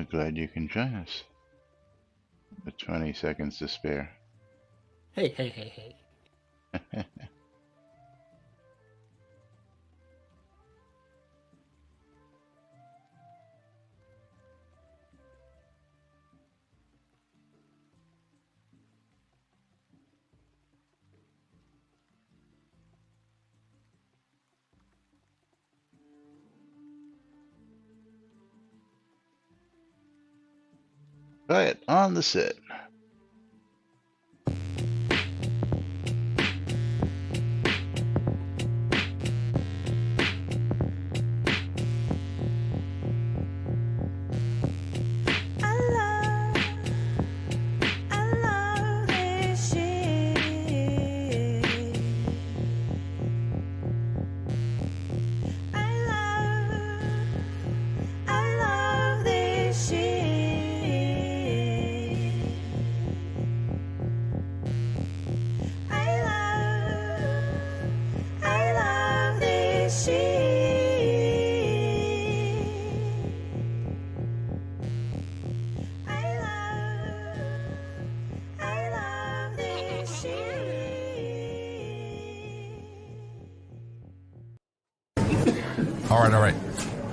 I'm glad you can join us. With 20 seconds to spare. Hey. Quiet on the set. All right.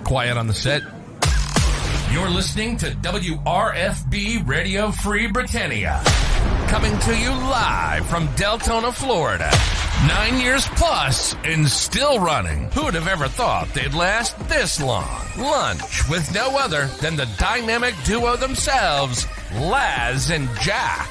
Quiet on the set. You're listening to WRFB Radio Free Britannia. Coming to you live from Deltona, Florida. 9 years plus and still running. Who would have ever thought they'd last this long? Lunch with no other than the dynamic duo themselves, Laz and Jack.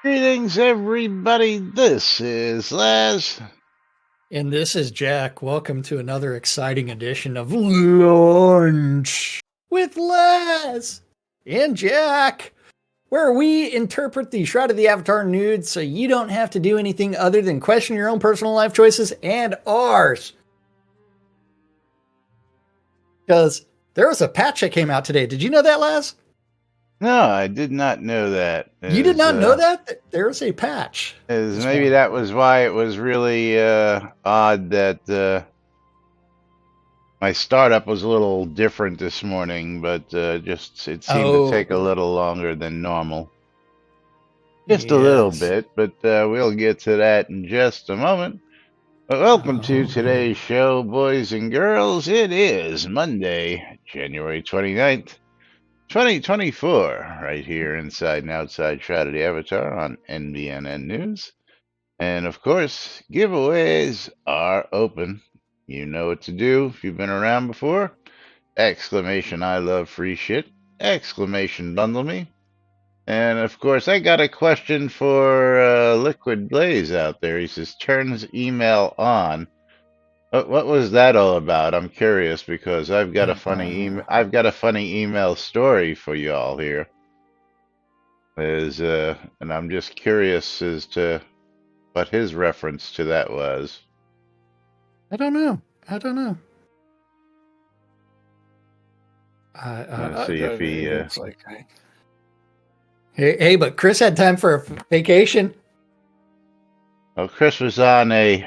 Greetings, everybody. This is Laz. And this is Jack. Welcome to another exciting edition of Lunch with Laz and Jack, where we interpret the Shroud of the Avatar nude so you don't have to do anything other than question your own personal life choices and ours. Because there was a patch that came out today. Did you know that, Laz? No, I did not know that. You did not know that? There's a patch. Maybe that was why it was really odd that my startup was a little different this morning, but it seemed to take a little longer than normal. Just a little bit, but we'll get to that in just a moment. But welcome to today's show, boys and girls. It is Monday, January 29th. 2024, right here inside and outside Shroud of the Avatar on NBNN News. And of course, giveaways are open. You know what to do if you've been around before. Exclamation, I love free shit. Exclamation, bundle me. And of course, I got a question for Liquid Blaze out there. He says, turns email on. What was that all about? I'm curious because I've got a funny email story for y'all here. And I'm just curious as to what his reference to that was. I don't know. Let's see if he. Hey, but Chris had time for a vacation. Well, Chris was on a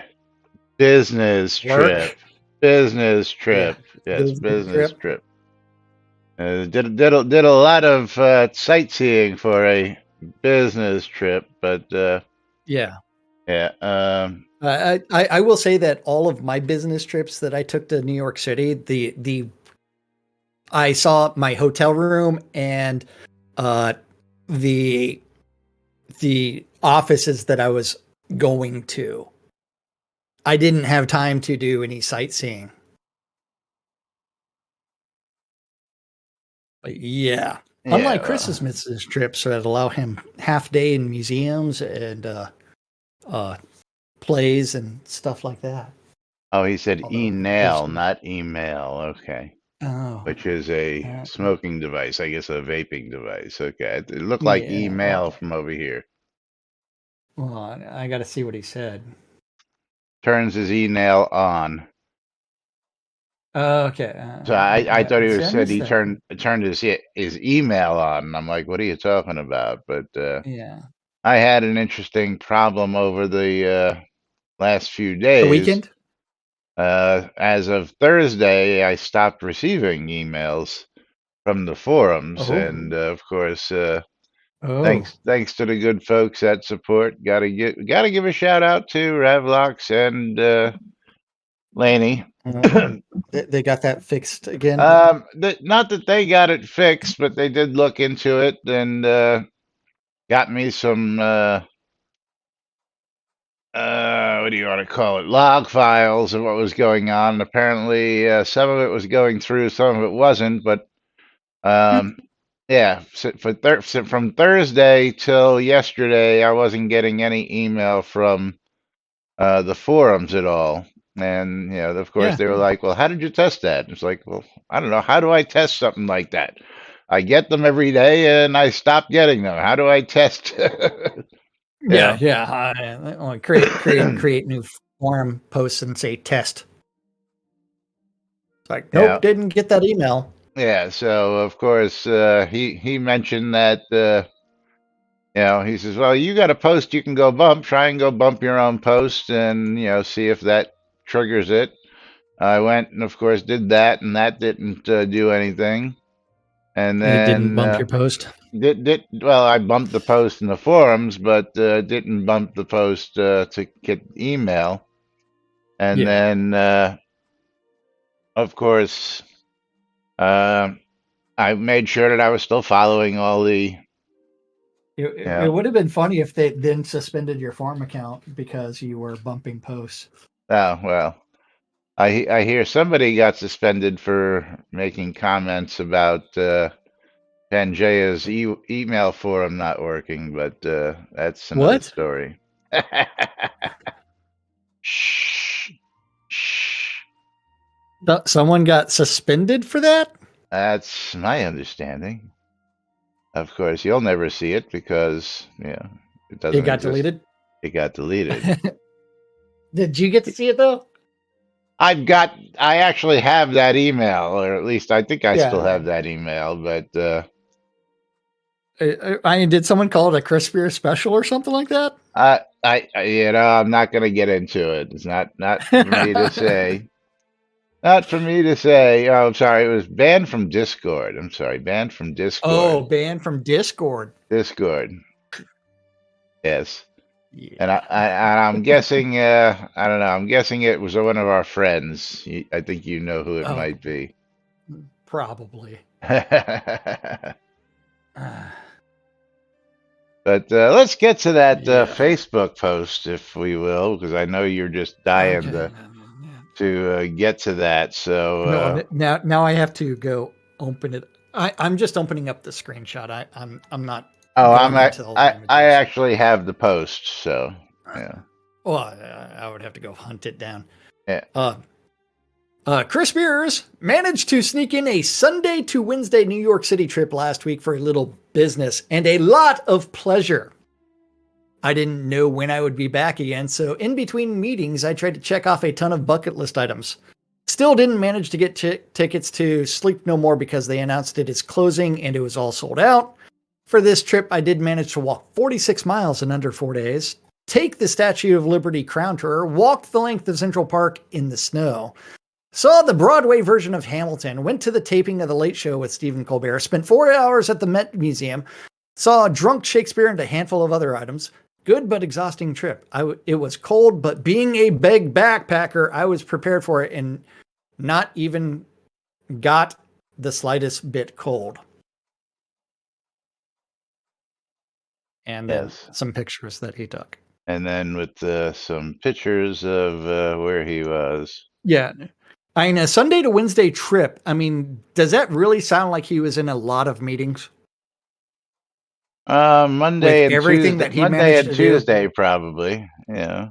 business trip. Business trip. Yeah. Yes, business trip. Did a lot of sightseeing for a business trip, but yeah. I will say that all of my business trips that I took to New York City, I saw my hotel room and the offices that I was going to. I didn't have time to do any sightseeing. But yeah. Unlike Chris's business trips that allow him half day in museums and plays and stuff like that. Oh, he said e-nail, not email. Okay. Oh. Which is a smoking device, I guess a vaping device. Okay. It looked like email from over here. Well, I got to see what he said. Turns his email on. Okay. So I thought he said he turned his email on. And I'm like, what are you talking about? But yeah, I had an interesting problem over the last few The days. weekend? As of Thursday, I stopped receiving emails from the forums, and Oh. of course, Oh. thanks to the good folks at support. Gotta give a shout out to Ravlox and Laney. They got that fixed again? Not that they got it fixed, but they did look into it and got me some what do you want to call it? Log files of what was going on. Apparently, some of it was going through, some of it wasn't. But um, yeah, so from Thursday till yesterday, I wasn't getting any email from the forums at all. And of course, Yeah. they were like, "Well, how did you test that?" It's like, "Well, I don't know. How do I test something like that? I get them every day, and I stop getting them. How do I test?" Yeah, yeah. Create new forum posts and say test. It's like, Yeah. nope, didn't get that email. Yeah, so of course he mentioned that he says, "Well, you got a post you can go bump. Try and go bump your own post, and see if that triggers it." I went and of course did that, and that didn't do anything. And It didn't then bump your post. did well. I bumped the post in the forums, but didn't bump the post to get email. And Yeah. then of course. I made sure that I was still following all the. It would have been funny if they then suspended your farm account because you were bumping posts. Oh well, I hear somebody got suspended for making comments about Pangea's email forum not working, but that's another What? story. Shh, shh. Someone got suspended for that? That's my understanding. Of course, you'll never see it because it doesn't It got exist. deleted? It got deleted. Did you get to see it though? I actually have that email, or at least I think I still Yeah. have that email, but I mean, did someone call it a Chris Spears special or something like that? I'm not going to get into it. It's not for me to say. Not for me to say. Oh, I'm sorry. It was banned from Discord. I'm sorry, banned from Discord. Oh, banned from Discord. Discord. Yes. Yeah. And I'm guessing. I don't know. I'm guessing it was one of our friends. I think you know who it might be. Probably. But let's get to that Facebook post, if we will, because I know you're just dying to get to that. So now I have to go open it. I'm just opening up the screenshot. I'm not. Oh, I actually have the post, so yeah. Well, I would have to go hunt it down. Yeah. Chris Spears managed to sneak in a Sunday to Wednesday New York City trip last week for a little business and a lot of pleasure. I didn't know when I would be back again, so in between meetings, I tried to check off a ton of bucket list items. Still didn't manage to get tickets to Sleep No More because they announced it is closing and it was all sold out. For this trip, I did manage to walk 46 miles in under 4 days, take the Statue of Liberty crown tour, walked the length of Central Park in the snow, saw the Broadway version of Hamilton, went to the taping of The Late Show with Stephen Colbert, spent 4 hours at the Met Museum, saw drunk Shakespeare and a handful of other items. Good but exhausting trip. It was cold, but being a big backpacker, I was prepared for it and not even got the slightest bit cold. And then some pictures that he took. And then with some pictures of where he was. Yeah. I mean, a Sunday to Wednesday trip. I mean, does that really sound like he was in a lot of meetings? Monday and everything Tuesday, that he Monday and managed to Tuesday, probably. Yeah.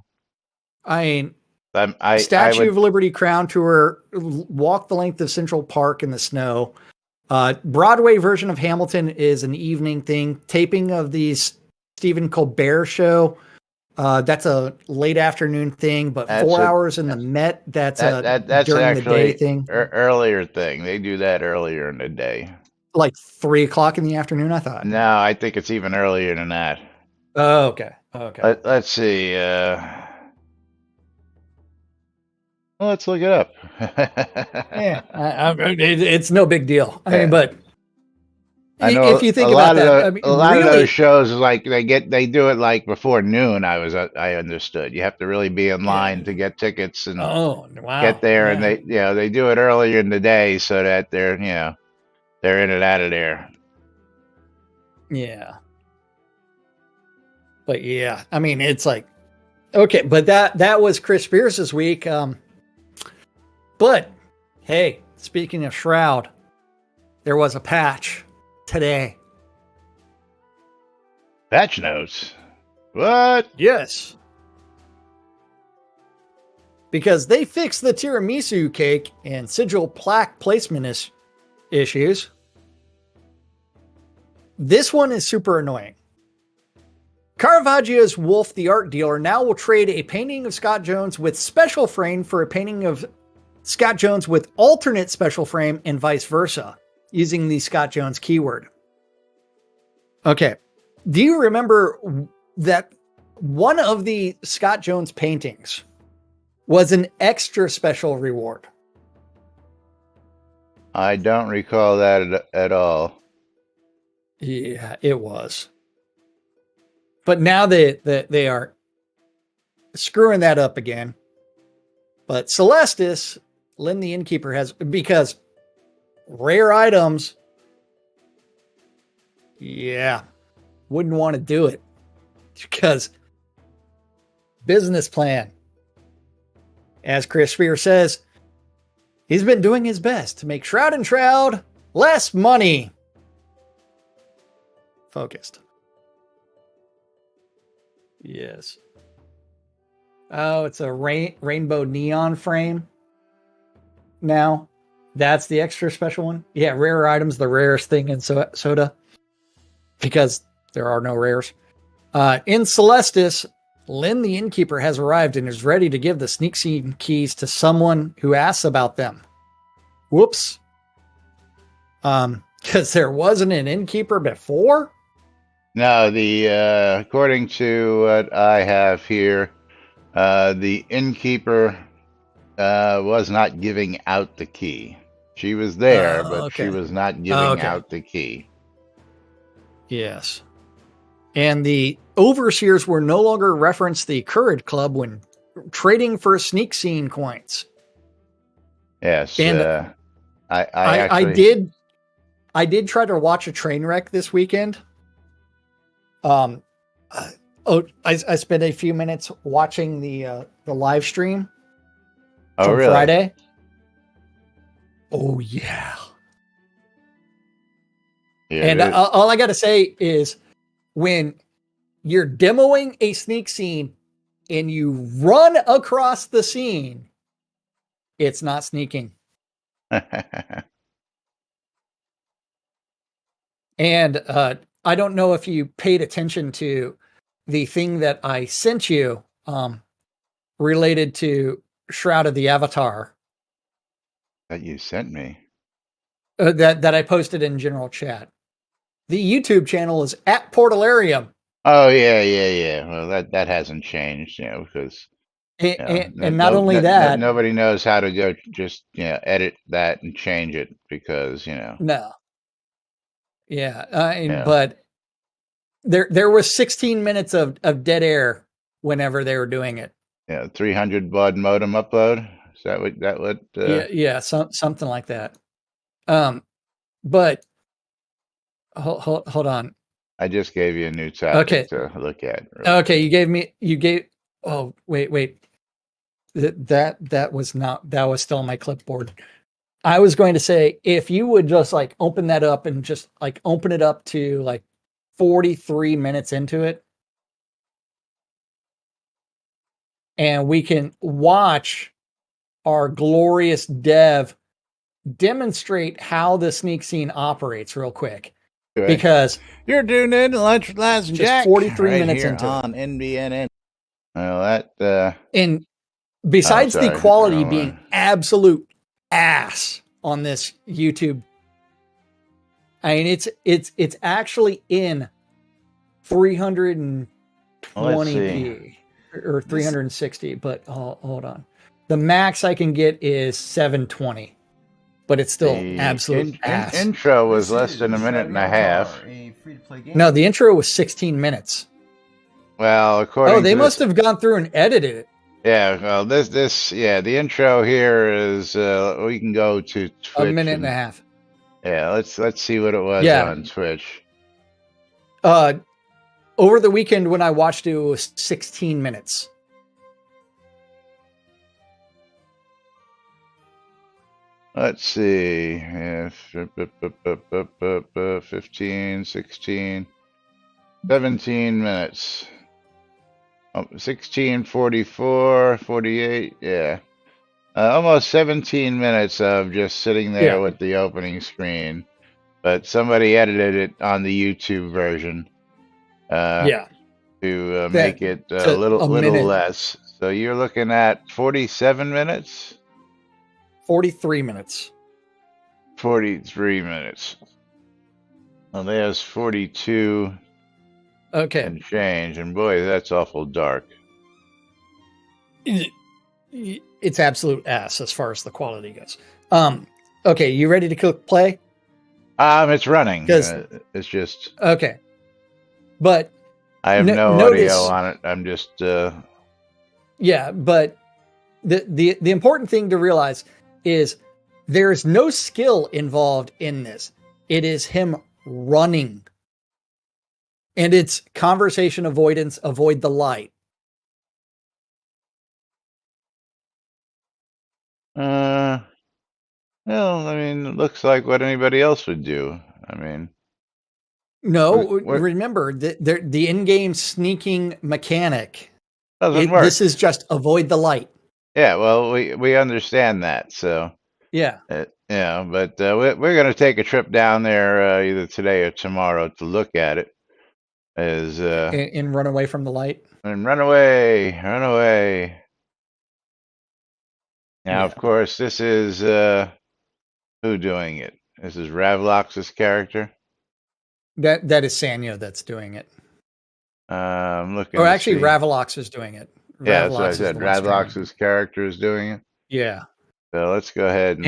I mean, I Statue would, of Liberty crown tour, walk the length of Central Park in the snow. Broadway version of Hamilton is an evening thing. Taping of the Stephen Colbert show. That's a late afternoon thing, but 4 hours in the Met. That's during the day thing. Earlier thing. They do that earlier in the day. Like 3 o'clock in the afternoon, I thought. No, I think it's even earlier than that. Oh, okay. Let's see. Well, let's look it up. Yeah, it's no big deal. I mean, Yeah. but I if know you a think about lot of that, I mean, a lot of those really, shows like they do it like before noon. I understood you have to really be in yeah. line to get tickets and Oh, wow. get there, and Yeah. they do it earlier in the day so that they're in and out of there. Yeah. But yeah, I mean, it's like, okay, but that was Chris Pierce's week. But hey, speaking of Shroud, there was a patch today. Patch notes. What? Yes. Because they fixed the tiramisu cake and sigil plaque placement issues. This one is super annoying. Caravaggio's Wolf the art dealer now will trade a painting of Scott Jones with special frame for a painting of Scott Jones with alternate special frame and vice versa, using the Scott Jones keyword. Okay. Do you remember that one of the Scott Jones paintings was an extra special reward? I don't recall that at all. Yeah, it was. But now they are screwing that up again. But Celestis, Lynn the Innkeeper has, because rare items, yeah, wouldn't want to do it because business plan. As Chris Spear says, he's been doing his best to make Shroud and Shroud less money focused. Yes. Oh, it's a rainbow neon frame. Now, that's the extra special one. Yeah, rare items, the rarest thing in soda, because there are no rares. In Celestis, Lynn the Innkeeper has arrived and is ready to give the sneak scene keys to someone who asks about them. Whoops. Because there wasn't an innkeeper before? No, the according to what I have here, the innkeeper was not giving out the key. She was there, but she Okay. was not giving Okay. out the key. Yes. And the overseers were no longer referenced the Courage Club when trading for sneak scene coins. Yes, And I I actually did try to watch a train wreck this weekend. I spent a few minutes watching the live stream from really? Friday. Oh yeah. Yeah, And all I got to say is when you're demoing a sneak scene and you run across the scene, it's not sneaking. And I don't know if you paid attention to the thing that I sent you related to Shroud of the Avatar that you sent me. that I posted in general chat. The YouTube channel is at Portalarium. Oh yeah. Well, that hasn't changed, because And not only that, nobody knows how to go just edit that and change it because no. Yeah. yeah But there was 16 minutes of dead air whenever they were doing it. 300 baud modem upload. Is that what? Yeah, something like that. But hold on. I just gave you a new topic to look at. Okay, you gave. Oh wait. That was still on my clipboard. I was going to say, if you would just like open that up and just like open it up to like 43 minutes into it, and we can watch our glorious dev demonstrate how the sneak scene operates real quick. Okay. Because you're doing it Lunch Last just Jack 43 minutes here into on NBNN. Well, and besides the quality Wrong being one. absolute ass on this YouTube, I mean it's actually in 320p or 360, but hold on. The max I can get is 720, but it's still The absolute ass. intro was less than a minute and a half. A free-to-play game. No, the intro was 16 minutes. Well, according Oh, they to must this, have gone through and edited it. yeah. Well, the intro here is. We can go to Twitch. A minute and a half. Yeah, let's see what it was Yeah. on Twitch. Over the weekend when I watched it, it was 16 minutes. Let's see. Yeah, 15, 16, 17 minutes. Oh, 16, 44, 48. Yeah. Almost 17 minutes of just sitting there Yeah. with the opening screen. But somebody edited it on the YouTube version Yeah. to make it a to little a minute. less. So you're looking at 47 minutes? 43 minutes. 43 minutes. Well, there's 42 Okay. and change. And boy, that's awful dark. It's absolute ass as far as the quality goes. Okay, you ready to click play? It's running. 'Cause- It's just, Okay. But I have No- no notice- audio on it. I'm just, yeah, but the important thing to realize is there is no skill involved in this. It is him running. And it's conversation avoidance, avoid the light. well, I mean, it looks like what anybody else would do. I mean, No, What- remember the in-game sneaking mechanic. doesn't work. This is just avoid the light. Yeah, well, we understand that. So, Yeah. yeah, but we're going to take a trip down there either today or tomorrow to look at it. And run away from the light. And run away, run away. Now, Yeah. of course, this is who doing it? This is Ravlox's character. That is Sanya that's doing it. I'm looking. Or to actually, see. Ravlox is doing it. Yeah, that's what I Ravlox is said. the one streaming. Ravlox's character is doing it. Yeah. So let's go ahead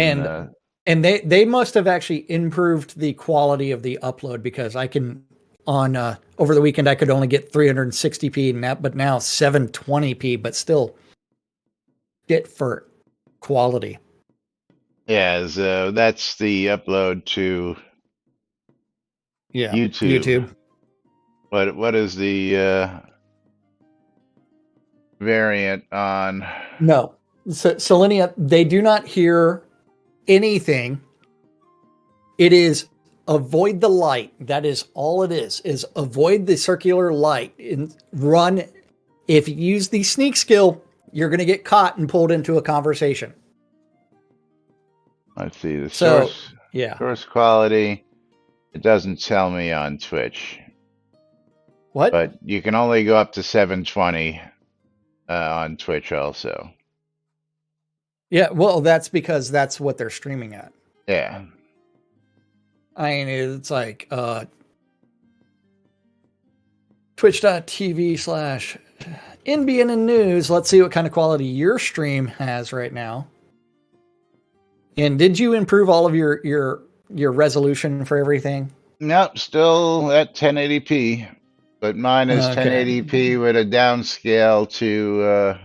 And they must have actually improved the quality of the upload, because I can on over the weekend I could only get 360p but now 720p, but still get for quality. yeah, that's the upload to Yeah. YouTube. What is the variant on? No. So Selenia, they do not hear anything. It is avoid the light. That is all it is avoid the circular light and run. If you use the sneak skill, you're going to get caught and pulled into a conversation. Let's see the So, source. Yeah. Source quality. It doesn't tell me on Twitch, What? but you can only go up to 720 on Twitch also. Yeah, well, that's because that's what they're streaming at. Yeah. I mean, it's like twitch.tv/NBNN News. Let's see what kind of quality your stream has right now. And did you improve all of your resolution for everything? Nope, still at 1080p, but mine is Okay. 1080p with a downscale to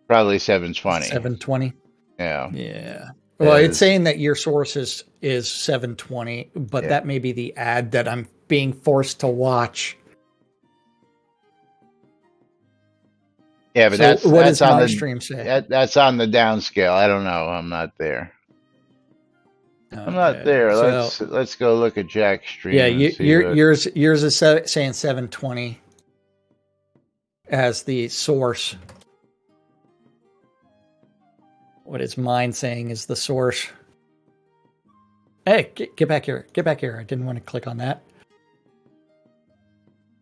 probably 720. 720. Yeah. Yeah. Well, it's Is- saying that your source is 720, but Yeah. that may be the ad that I'm being forced to watch. Yeah, but So that's what does that's on my the stream say? that's on the downscale. I don't know. I'm not there. I'm not Okay, there. so- Let's go look at Jack's stream. Yeah, and see what- yours is saying 720 as the source. What is mine saying is the source? Hey, get back here! Get back here! I didn't want to click on that.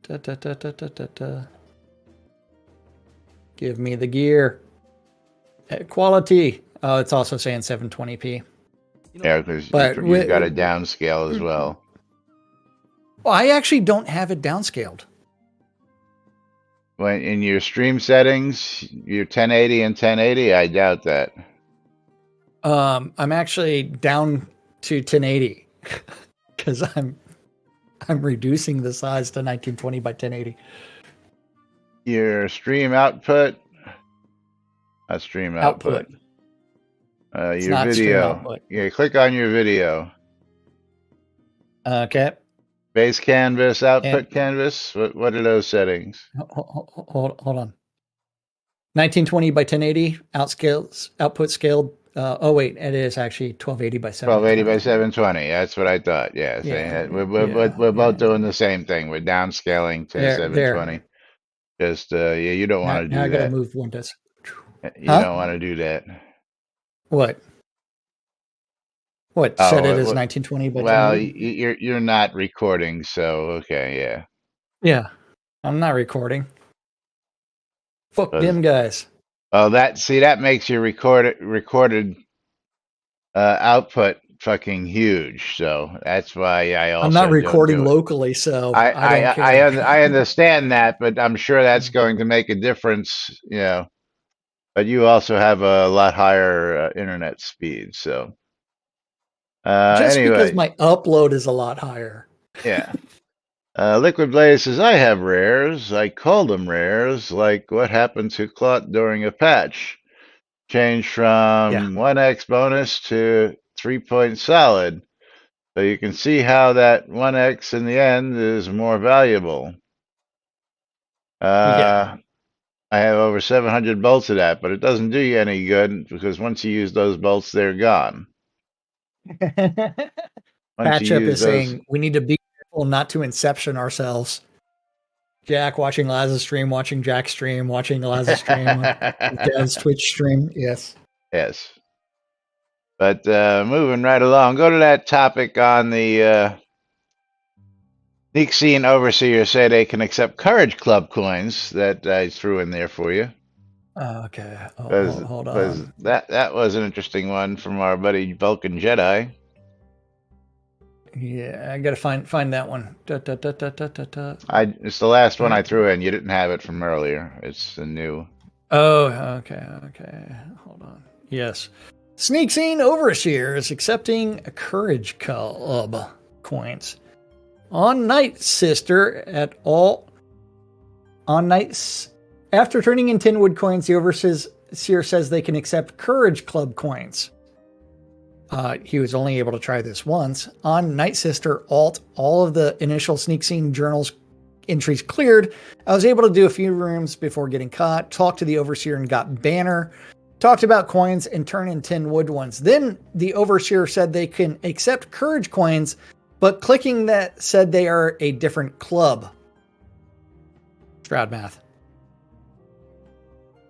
Da, da, da, da, da, da, da. Give me the gear. Quality. Oh, it's also saying 720p. Yeah, because But you've got a downscale as well. Well, I actually don't have it downscaled. when in your stream settings, your 1080 and 1080, I doubt that. I'm actually down to 1080 because I'm reducing the size to 1920 by 1080. Your stream output, not stream output. It's Your not stream video. output. Yeah, click on your video. Okay. Base canvas, output And canvas. What are those settings? hold on. 1920 by 1080 output scaled. Oh wait, it is actually 1280 by 1280 by 720. 720. That's what I thought. Yeah, Yeah, we're both doing the same thing. We're downscaling to There. 720. Just yeah, you don't want to Now I do gotta that. move Windows. You Huh? don't want to do that. What? What? Set it as 1920 by well, 1080? you're not recording, so okay, yeah. Yeah. I'm not recording. Fuck 'Cause- them guys. Oh, that makes your recorded output fucking huge. So that's why I I'm not also don't recording do it. locally, so I don't care. I understand that, but I'm sure that's going to make a difference, you know. But you also have a lot higher internet speed, so Just because anyway, my upload is a lot higher. yeah. Liquid Blaze says, I have rares. I call them rares, like what happened to Clot during a patch. Change Yeah. from 1x bonus to 3-point solid. So you can see how that 1x in the end is more valuable. Yeah. I have over 700 bolts of that, but it doesn't do you any good because once you use those bolts, they're gone. Once you Patchup use is those, saying we need to be careful not to inception ourselves. Jack watching Laz's stream, watching Jack's stream, watching Laz's stream, Dad's Twitch stream. Yes. yes. But moving right along, go to that topic on the Sneak Scene Overseer say they can accept Courage Club coins that I threw in there for you. Okay. Hold on. That was an interesting one from our buddy Vulcan Jedi. Yeah, I gotta find that one. It's the last one I threw in. You didn't have it from earlier. It's a new. Oh, okay. Hold on. Yes. Sneak Scene Overseer is accepting a Courage Club coins. On Night Sister at all. On Nights. After turning in 10 wood coins, the Overseer says they can accept Courage Club coins. He was only able to try this once. On Night Sister Alt, all of the initial Sneak Scene journals entries cleared. I was able to do a few rooms before getting caught, talked to the Overseer and got banner, talked about coins and turn in 10 wood ones. Then the Overseer said they can accept Courage coins, but clicking that said they are a different club. Shroud math.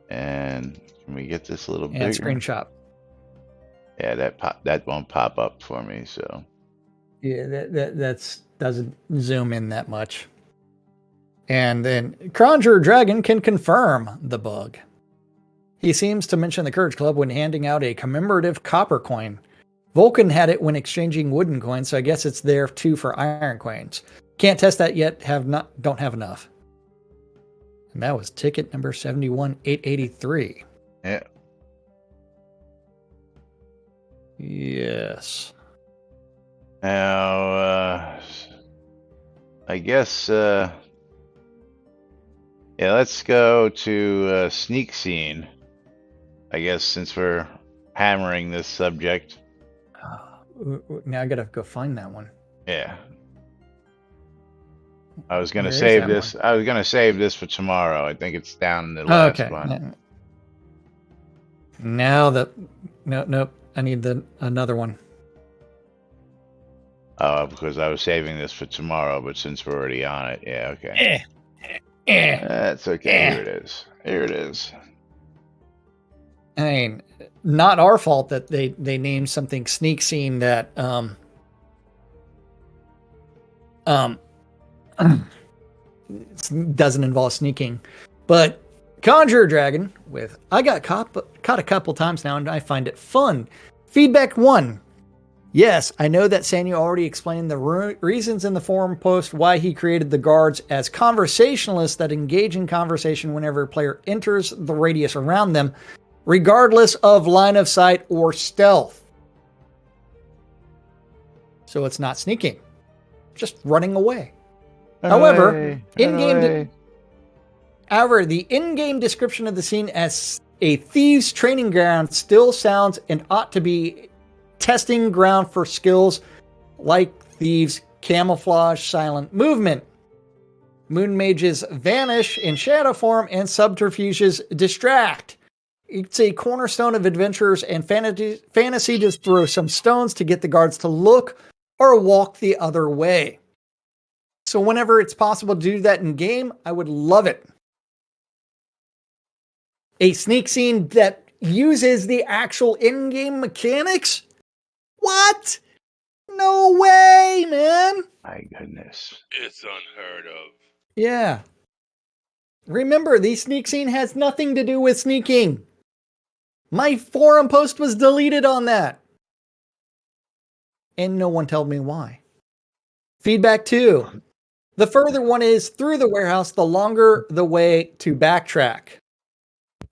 And can we get this a little bigger? And screenshot. Yeah, that won't pop up for me. So Yeah, that doesn't zoom in that much. And then Conjurer Dragon can confirm the bug. He seems to mention the Courage Club when handing out a commemorative copper coin. Vulcan had it when exchanging wooden coins, so I guess it's there too for iron coins. Can't test that yet. Don't have enough. And that was ticket number 71883. yeah. Yes. Now, I guess, yeah, let's go to Sneak Scene. I guess since we're hammering this subject. Now I gotta go find that one. Yeah. I was gonna Where is save that this. one? I was gonna save this for tomorrow. I think it's down in the last Okay. one. Now that nope. I need another one. Oh, because I was saving this for tomorrow, but since we're already on it, yeah, okay. That's okay. Here it is. Here it is. I mean, not our fault that they named something Sneak Scene that doesn't involve sneaking. But Conjurer Dragon I got caught a couple times now and I find it fun. Feedback 1. Yes, I know that Sanyo already explained the reasons in the forum post why he created the guards as conversationalists that engage in conversation whenever a player enters the radius around them, regardless of line of sight or stealth. So it's not sneaking, just running away. However, the in-game description of the scene as a thieves' training ground still sounds and ought to be testing ground for skills like thieves, camouflage, silent movement. Moon mages vanish in shadow form and subterfuges distract. It's a cornerstone of adventurers and fantasy to throw some stones to get the guards to look or walk the other way. So whenever it's possible to do that in game, I would love it. A sneak scene that uses the actual in-game mechanics? What? No way, man. My goodness. It's unheard of. Yeah. Remember, the sneak scene has nothing to do with sneaking. My forum post was deleted on that. And no one told me why. Feedback 2. The further one is through the warehouse, the longer the way to backtrack.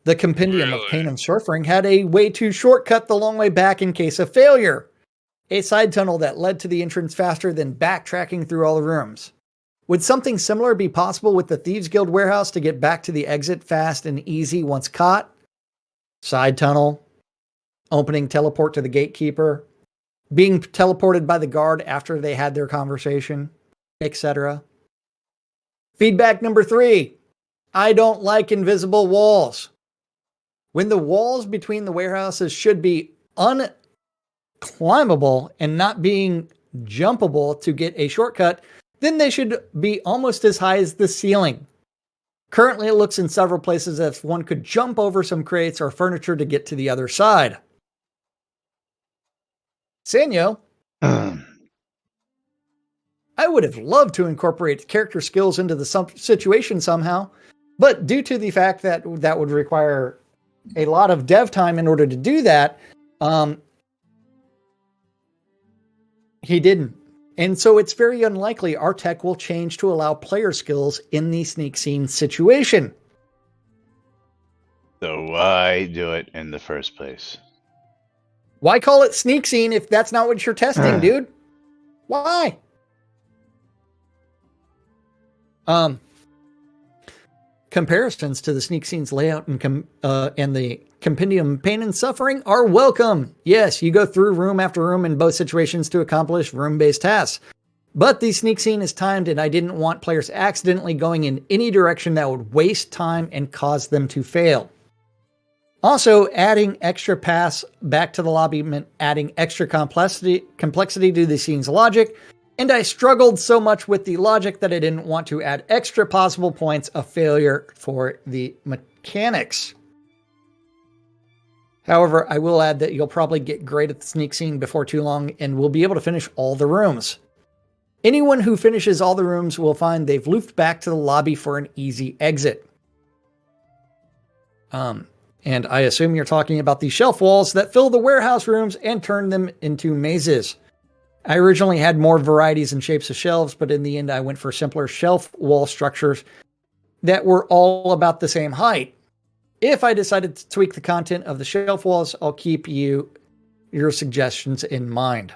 The Compendium of Pain and Suffering had a way to shortcut the long way back in case of failure. A side tunnel that led to the entrance faster than backtracking through all the rooms. Would something similar be possible with the Thieves Guild warehouse to get back to the exit fast and easy once caught? Side tunnel, opening teleport to the gatekeeper, being teleported by the guard after they had their conversation, etc. Feedback number 3. I don't like invisible walls. When the walls between the warehouses should be unclimbable and not being jumpable to get a shortcut, then they should be almost as high as the ceiling. Currently, it looks in several places as if one could jump over some crates or furniture to get to the other side. Sanyo, I would have loved to incorporate character skills into the situation somehow, but due to the fact that that would require a lot of dev time in order to do that, he didn't. And so it's very unlikely our tech will change to allow player skills in the sneak scene situation. So why do it in the first place? Why call it sneak scene if that's not what you're testing, dude? Why? Comparisons to the sneak scene's layout and the Compendium Pain and Suffering are welcome. Yes, you go through room after room in both situations to accomplish room-based tasks. But the sneak scene is timed, and I didn't want players accidentally going in any direction that would waste time and cause them to fail. Also, adding extra paths back to the lobby meant adding extra complexity to the scene's logic, and I struggled so much with the logic that I didn't want to add extra possible points of failure for the mechanics. However, I will add that you'll probably get great at the sneak scene before too long and will be able to finish all the rooms. Anyone who finishes all the rooms will find they've looped back to the lobby for an easy exit. And I assume you're talking about the shelf walls that fill the warehouse rooms and turn them into mazes. I originally had more varieties and shapes of shelves, but in the end I went for simpler shelf wall structures that were all about the same height. If I decided to tweak the content of the shelf walls, I'll keep your suggestions in mind.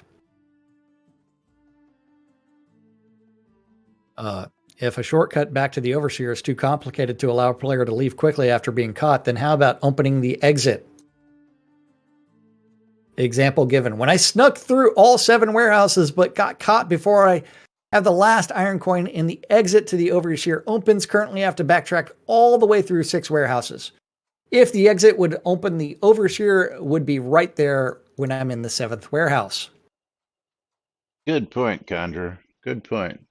If a shortcut back to the Overseer is too complicated to allow a player to leave quickly after being caught, then how about opening the exit? Example given. When I snuck through all 7 warehouses but got caught before I have the last iron coin and the exit to the Overseer opens, currently I have to backtrack all the way through 6 warehouses. If the exit would open, the Overseer would be right there when I'm in the 7th warehouse. Good point, Conjurer. Good point.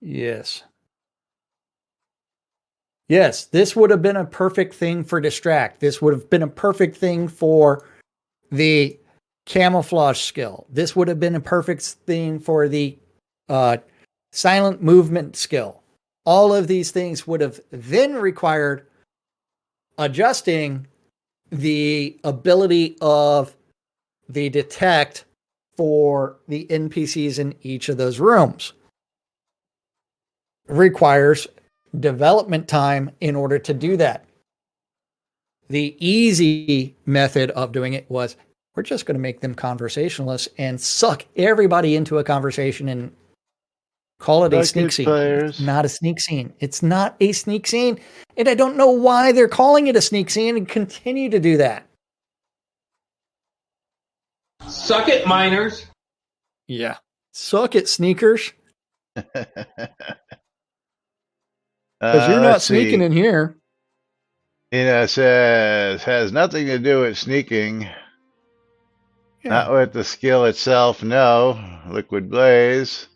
Yes. Yes, this would have been a perfect thing for distract. This would have been a perfect thing for the camouflage skill. This would have been a perfect thing for the silent movement skill. All of these things would have then required adjusting the ability of the detect for the NPCs in each of those rooms requires development time in order to do that. The easy method of doing it was, we're just going to make them conversationalists and suck everybody into a conversation and call it a sneak scene. It's not a sneak scene. It's not a sneak scene. And I don't know why they're calling it a sneak scene and continue to do that. Suck it, miners. Yeah. Suck it, sneakers. Because you're not sneaking in here. It says, has nothing to do with sneaking. Yeah. Not with the skill itself, no. Liquid Blaze.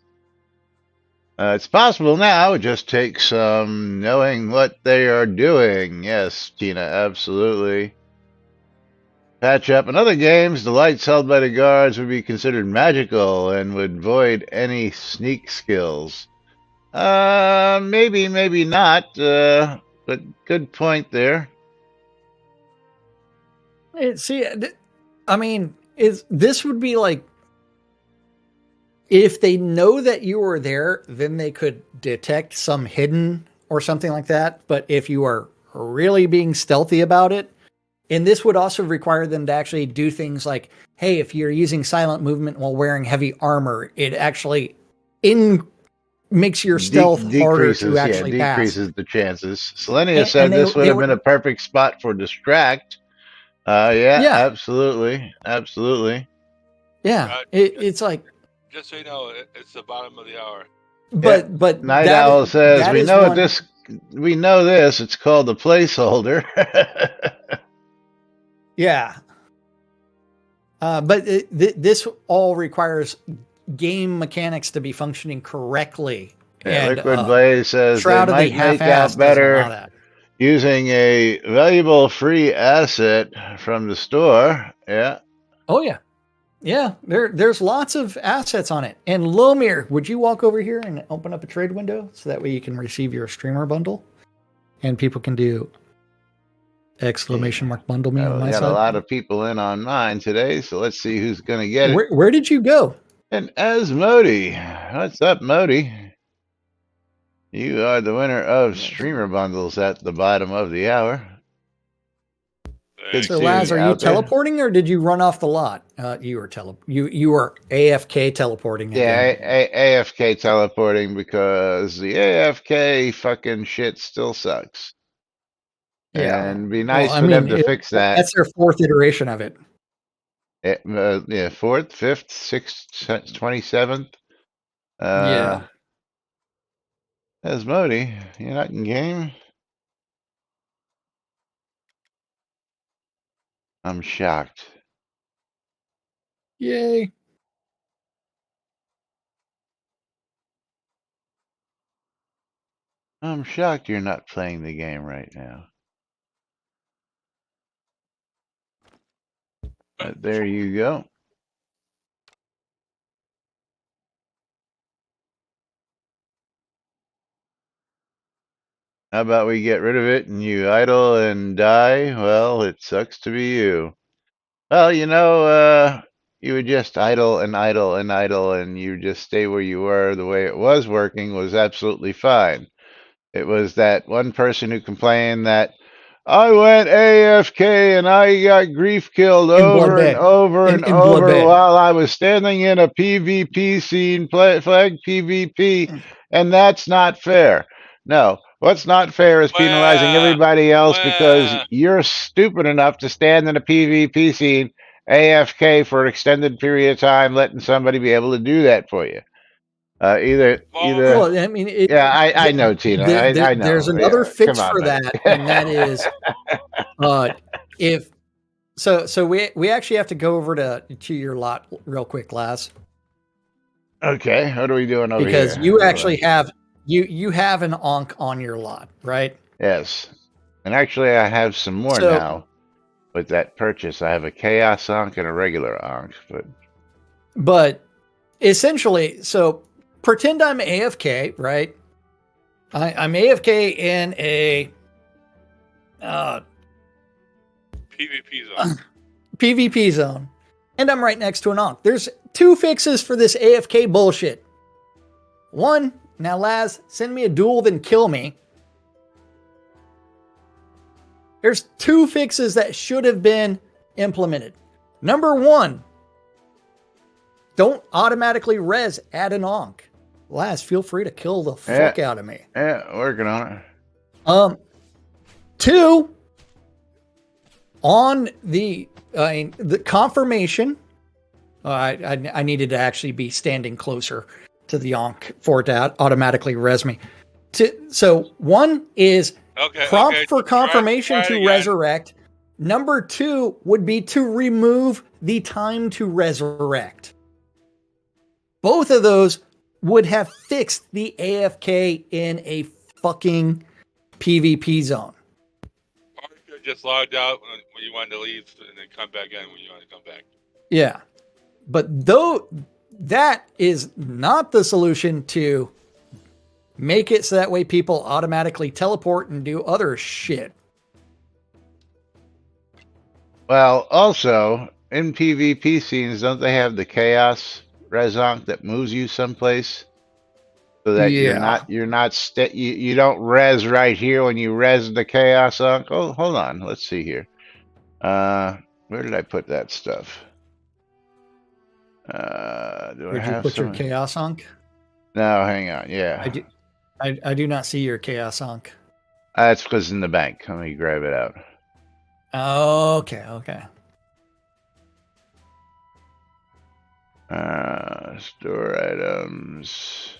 It's possible now. It just takes some knowing what they are doing. Yes, Tina, absolutely. Patch up. In other games, the lights held by the guards would be considered magical and would void any sneak skills. Maybe, maybe not. But good point there. See, I mean, this would be like, if they know that you were there, then they could detect some hidden or something like that. But if you are really being stealthy about it, and this would also require them to actually do things like, hey, if you're using silent movement while wearing heavy armor, it actually makes your stealth harder to actually pass. Decreases the chances. Selenia said this would have been a perfect spot for distract. Yeah, absolutely. Absolutely. Yeah, it's like, just so you know, it's the bottom of the hour. But Night Owl says we know this. We know this. It's called a placeholder. Yeah. But this all requires game mechanics to be functioning correctly. Yeah, and, Liquid Blaze says they might make out better using a valuable free asset from the store. Yeah. Oh yeah. Yeah, there's lots of assets on it. And Lomir, would you walk over here and open up a trade window so that way you can receive your streamer bundle? And people can do exclamation mark bundle me on my side. Got a lot of people in on mine today, so let's see who's going to get it. Where did you go? And Asmodi. What's up, Modi? You are the winner of streamer bundles at the bottom of the hour. So Laz, are you teleporting or did you run off the lot? You were you were AFK teleporting. Yeah, AFK teleporting because the AFK fucking shit still sucks. Yeah, and be nice for them to fix that. That's their fourth iteration of it. Yeah, fourth, fifth, sixth, 27th. Yeah. Asmodi, you're not in game. I'm shocked. Yay. I'm shocked you're not playing the game right now. But there you go. How about we get rid of it and you idle and die? Well, it sucks to be you. Well, you know, you would just idle and idle and idle and you just stay where you were. The way it was working was absolutely fine. It was that one person who complained that I went AFK and I got grief killed over and over and over while I was standing in a PvP scene, flag PvP, and that's not fair. No, what's not fair is penalizing everybody else because you're stupid enough to stand in a PvP scene AFK for an extended period of time, letting somebody be able to do that for you. Either. Well, I mean, I know, Tina. I know. There's another fix for that, and that is, if so, we actually have to go over to your lot real quick, Laz. Okay, what are we doing over here? Because you actually have you have an Ankh on your lot, right? Yes, and actually, I have some more now with that purchase. I have a Chaos Ankh and a regular Ankh, but essentially, so. Pretend I'm AFK, right? I'm AFK in a PvP zone. PvP zone. And I'm right next to an Ankh. There's 2 fixes for this AFK bullshit. 1, now Laz, send me a duel, then kill me. There's 2 fixes that should have been implemented. Number 1, don't automatically res at an Ankh. Laz, feel free to kill the fuck out of me. Yeah, working on it. 2, on the confirmation, I needed to actually be standing closer to the Ankh for it to automatically res me. So 1 is prompt for confirmation to resurrect. Number 2 would be to remove the time to resurrect. Both of those would have fixed the AFK in a fucking PvP zone. Or you could have just logged out when you wanted to leave and then come back in when you wanted to come back. Yeah. But though that is not the solution to make it so that way people automatically teleport and do other shit. Well, also in PvP scenes, don't they have the chaos resonk that moves you someplace so that you don't res right here when you res the chaos onk? Oh, hold on, let's see here. Where did I put that stuff? Did you put your chaos onk? No, hang on. Yeah, I do not see your chaos onk. That's because it's in the bank. Let me grab it out. Okay. Store items.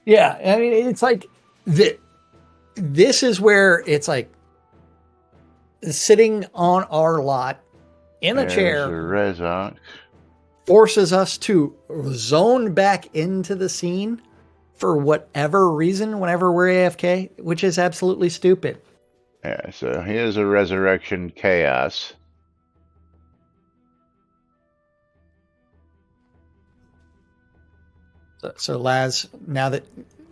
Yeah, I mean, it's like this is where it's like sitting on our lot in a chair forces us to zone back into the scene for whatever reason whenever we're AFK, which is absolutely stupid. Yeah, so here's a resurrection chaos. So Laz,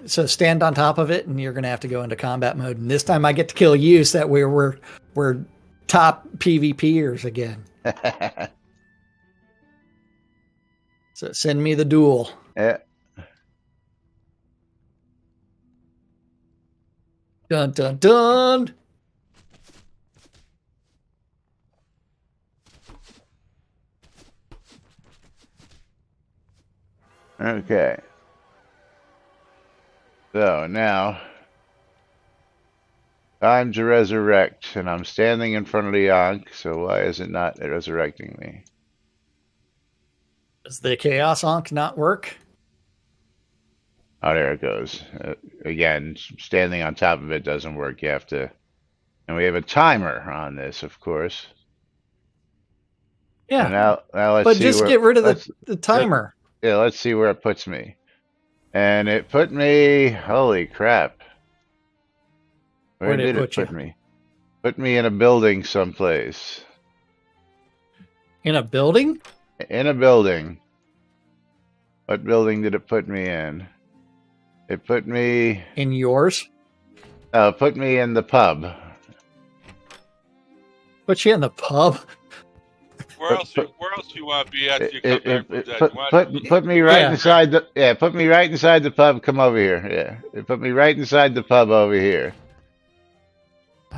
so stand on top of it, and you're going to have to go into combat mode. And this time, I get to kill you, so that we're top PvPers again. So send me the duel. Yeah. Dun dun dun. Okay. So now, time to resurrect, and I'm standing in front of the Ankh, so why is it not resurrecting me? Does the Chaos Ankh not work? Oh, there it goes. Again, standing on top of it doesn't work. You have to, and we have a timer on this, of course. Yeah. So now let's but see just where, get rid of the timer. Yeah, let's see where it puts me. And it put me, holy crap. Where did it put me? Put me in a building someplace. In a building? In a building. What building did it put me in? It put me... In yours? No, it put me in the pub. Put you in the pub? Where else you want to be after you come back from that? Put me right inside the... Yeah, put me right inside the pub. Come over here. Yeah, it put me right inside the pub over here.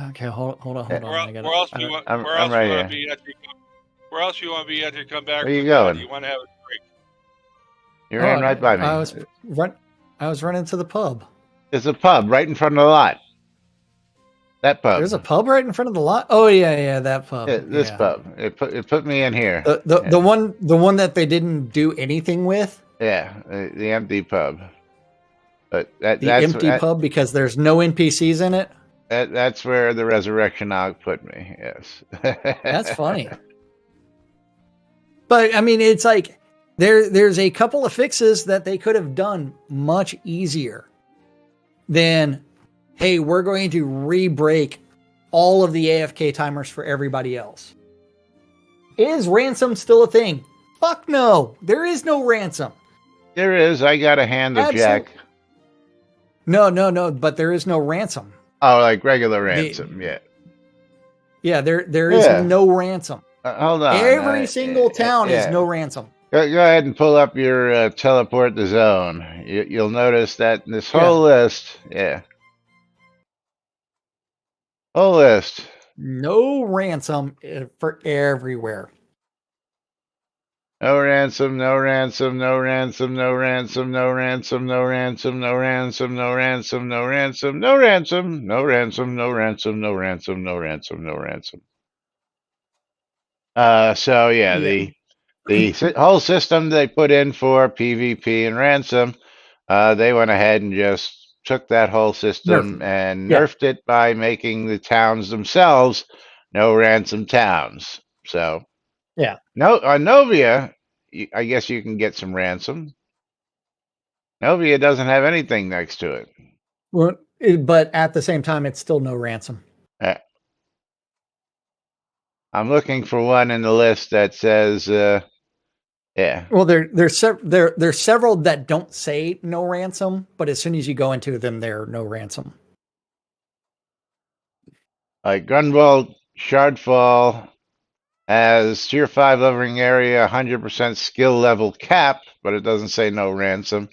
Okay, hold on. Where else you want to be after you come back? Where you going? You want to have a break? You're in right by me. I was running to the pub. There's a pub right in front of the lot. That pub. There's a pub right in front of the lot. Oh yeah, that pub. Yeah, this pub. It put me in here. The one that they didn't do anything with. Yeah, the empty pub. But that's empty pub because there's no NPCs in it. That's where the resurrection Ankh put me. Yes. That's funny. But I mean, it's like there's a couple of fixes that they could have done much easier than, hey, we're going to re-break all of the AFK timers for everybody else. Is ransom still a thing? Fuck no. There is no ransom. There is. I got a hand of Jack. No. But there is no ransom. Oh, like regular ransom. Yeah. Yeah, there is Yeah. no ransom. Hold on. Every single town is Yeah. no ransom. Go ahead and pull up your teleport the zone. You'll notice that in this whole Yeah. list, whole list. No ransom for everywhere. No ransom, no ransom, no ransom, no ransom, no ransom, no ransom, no ransom, no ransom, no ransom, no ransom, no ransom, no ransom, no ransom, no ransom, no ransom. So yeah, Yeah. the whole system they put in for PvP and ransom, they went ahead and just took that whole Nerf. system and Yeah. nerfed it by making the towns themselves no ransom towns. So Yeah. no, on Novia, I guess you can get some ransom. Novia doesn't have anything next to it. Well, but at the same time, it's still no ransom. Uh, I'm looking for one in the list that says, yeah, Well, there's several that don't say no ransom, but as soon as you go into them, they're no ransom. like Grunwald Shardfall has tier 5 living area, 100% skill level cap, but it doesn't say no ransom.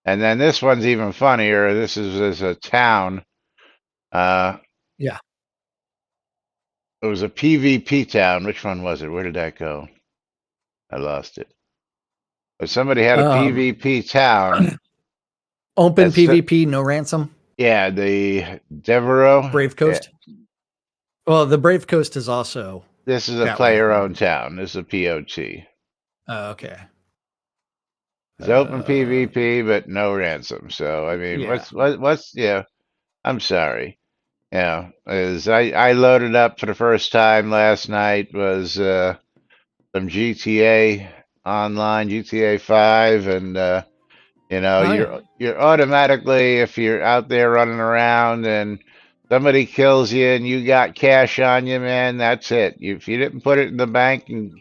And then this one's even funnier. This is a town. Yeah. It was a PvP town. Which one was it? Where did that go? I lost it. But somebody had a PvP town. Open That's PvP, no ransom. Yeah, the Devereaux. Brave Coast. Yeah. Well, the Brave Coast is also. This is a that player-owned town. This is a POT. Okay. It's open PvP, but no ransom. So I mean, Yeah. what's yeah? I'm sorry. Yeah, as I loaded up for the first time last night was some GTA Online, GTA 5, and you know, Oh, yeah. you're automatically, if you're out there running around and somebody kills you and you got cash on you, man, that's it. If you didn't put it in the bank and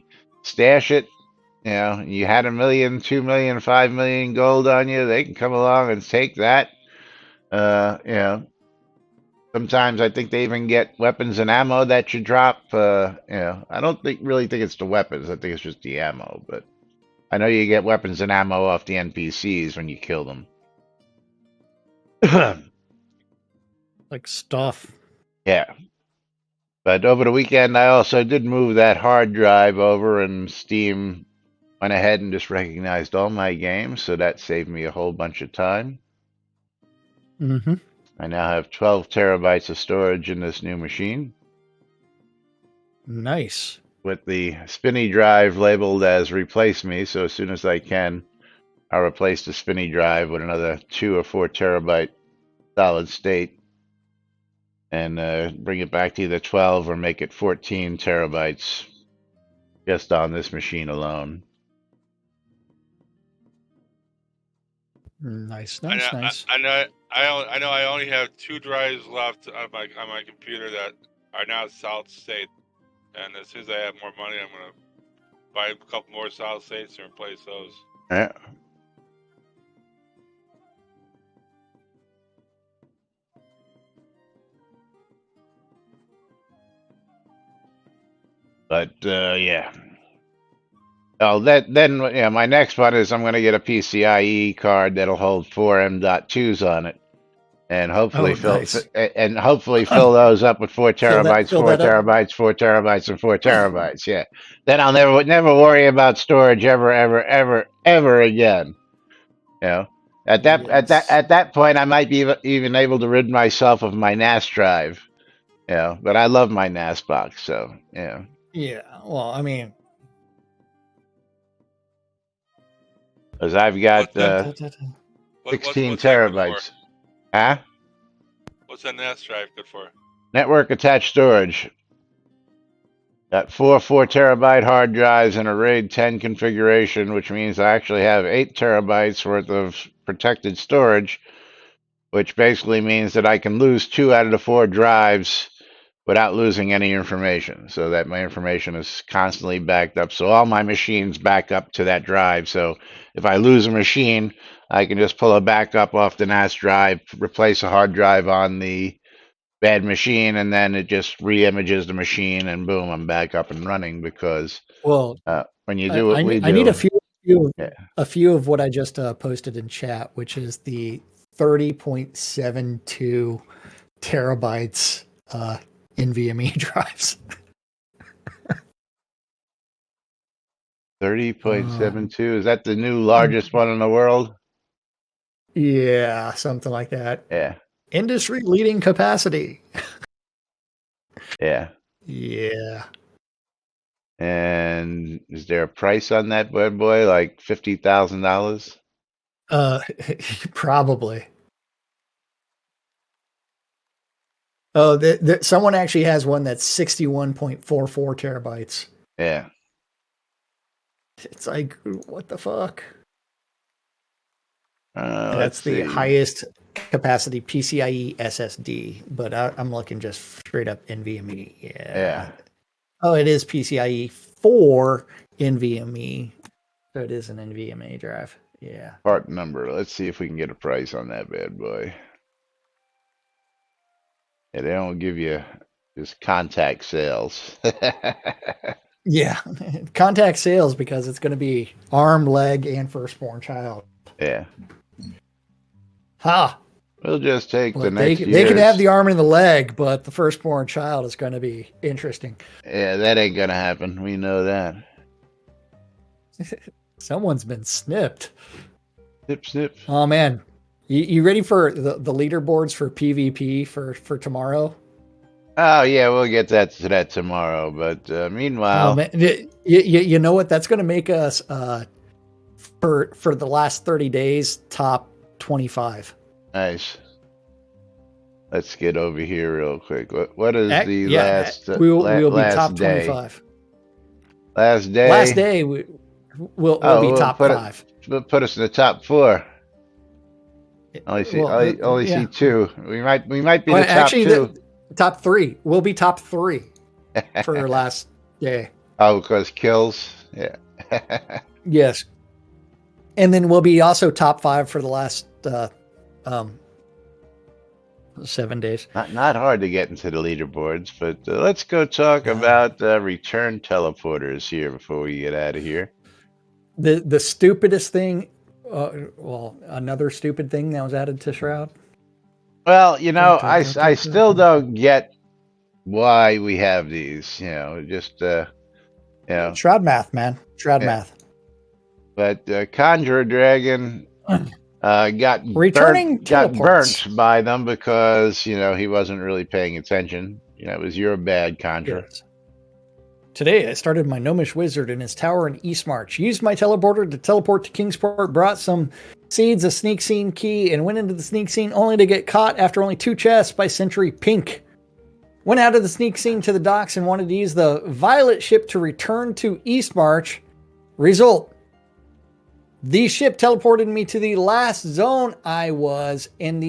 stash it, you know, you had 1 million, 2 million, 5 million gold on you, they can come along and take that. You know, sometimes I think they even get weapons and ammo that you drop. You know, I don't really think it's the weapons. I think it's just the ammo, but I know you get weapons and ammo off the NPCs when you kill them. Like stuff. Yeah. But over the weekend, I also did move that hard drive over, and Steam went ahead and just recognized all my games, so that saved me a whole bunch of time. Mm-hmm. I now have 12 terabytes of storage in this new machine, Nice. with the spinny drive labeled as replace me, so as soon as I can, I'll replace the spinny drive with another 2 or 4 terabyte solid state, and bring it back to either 12 or make it 14 terabytes just on this machine alone. Nice. I know. I know. I only have 2 drives left on my computer that are now solid state, and as soon as I have more money, I'm gonna buy a couple more solid states and replace those. Yeah. But yeah. Oh, then yeah. My next one is I'm going to get a PCIe card that'll hold 4 M.2s on it, and hopefully nice. fill those up with 4 Fill terabytes, 4 that up. terabytes, 4 terabytes, and 4 terabytes. Yeah. Then I'll never worry about storage ever again. You know, at that point, I might be even able to rid myself of my NAS drive. You know, but I love my NAS box, so yeah. Yeah. Well, I mean, Because I've got 16 what's that good terabytes. for? Huh? What's that NAS drive good for? Network attached storage. Got 4 terabyte hard drives in a RAID 10 configuration, which means I actually have 8 terabytes worth of protected storage, which basically means that I can lose 2 out of the 4 drives without losing any information, so that my information is constantly backed up. So all my machines back up to that drive. So if I lose a machine, I can just pull a backup off the NAS drive, replace a hard drive on the bad machine, and then it just re-images the machine, and boom, I'm back up and running because Well, when you do what we I need do, yeah, a few of what I just posted in chat, which is the 30.72 terabytes NVMe drives. 30.72, is that the new largest one in the world? Yeah, something like that. Yeah, Industry leading capacity. yeah. Yeah. And is there a price on that bad boy, like $50,000? Uh, probably. Oh, someone actually has one that's 61.44 terabytes. Yeah. It's like, what the fuck? And Let's that's the see. highest capacity PCIe SSD, but I'm looking just straight up NVMe. Yeah. Yeah. Oh, it is PCIe 4 NVMe. So it is an NVMe drive. Yeah. Part number. Let's see if we can get a price on that bad boy. Yeah, they don't give you just contact sales. Yeah. Contact sales because it's going to be arm, leg, and firstborn child. Yeah. Ha. We'll just take the But they next can have year's. the arm and the leg, but the firstborn child is going to be interesting. Yeah, that ain't gonna happen. We know that. Someone's been snipped. Snip, snip. Oh man, you ready for the leaderboards for PvP for tomorrow? Oh yeah, we'll get to that tomorrow. But Oh meanwhile, man, you know what? That's going to make us for the last 30 days top 25. nice. Let's get over here real quick. What is the Yeah, last we'll be last top day? 25. Last day. Last day we'll be we'll top 5. Put us in the top 4. Only see Well, only yeah. see 2. We might be the top Actually, 2. the top 3. We'll be top 3 for last day. Oh, because kills. Yeah. Yes, and then we'll be also top 5 for the last 7 days. Not hard to get into the leaderboards, but let's go talk Yeah. about return teleporters here before we get out of here. The stupidest thing, another stupid thing that was added to Shroud. Well, I still don't get why we have these. Just Shroud math, man. Shroud math. But Conjurer Dragon got Returning burnt by them because he wasn't really paying attention. It was your bad, Conjurer. Yes. Today, I started my gnomish wizard in his tower in Eastmarch. Used my teleporter to teleport to Kingsport, brought some seeds, a sneak scene key, and went into the sneak scene only to get caught after only 2 chests by Century Pink. Went out of the sneak scene to the docks and wanted to use the Violet ship to return to Eastmarch. Result: the ship teleported me to the last zone I was in.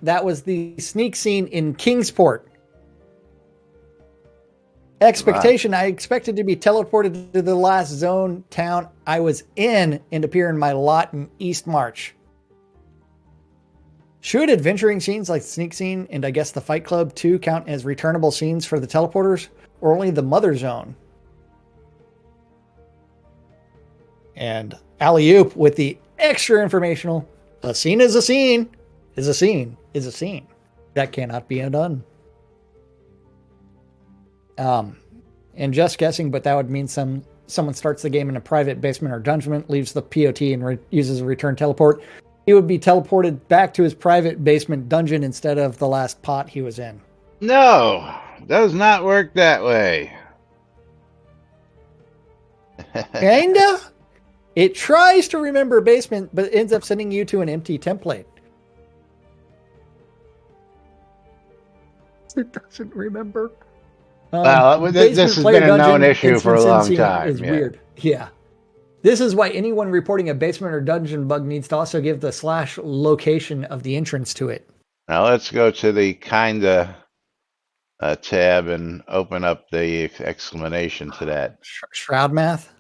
That was the sneak scene in Kingsport. Expectation: wow. I expected to be teleported to the last zone town I was in and appear in my lot in Eastmarch. Should adventuring scenes like the sneak scene and I guess the Fight Club 2 count as returnable scenes for the teleporters, or only the Mother Zone? And Alley-oop with the extra informational: a scene is a scene, is a scene, is a scene. That cannot be undone. And just guessing, but that would mean someone starts the game in a private basement or dungeon, leaves the POT and uses a return teleport. He would be teleported back to his private basement dungeon instead of the last pot he was in. No, does not work that way. Kinda. It tries to remember basement, but ends up sending you to an empty template. It doesn't remember. Well, this has been a known issue for a long time. Is weird. Yeah. This is why anyone reporting a basement or dungeon bug needs to also give the / location of the entrance to it. Now let's go to the kinda tab and open up the explanation to that. Shroud math.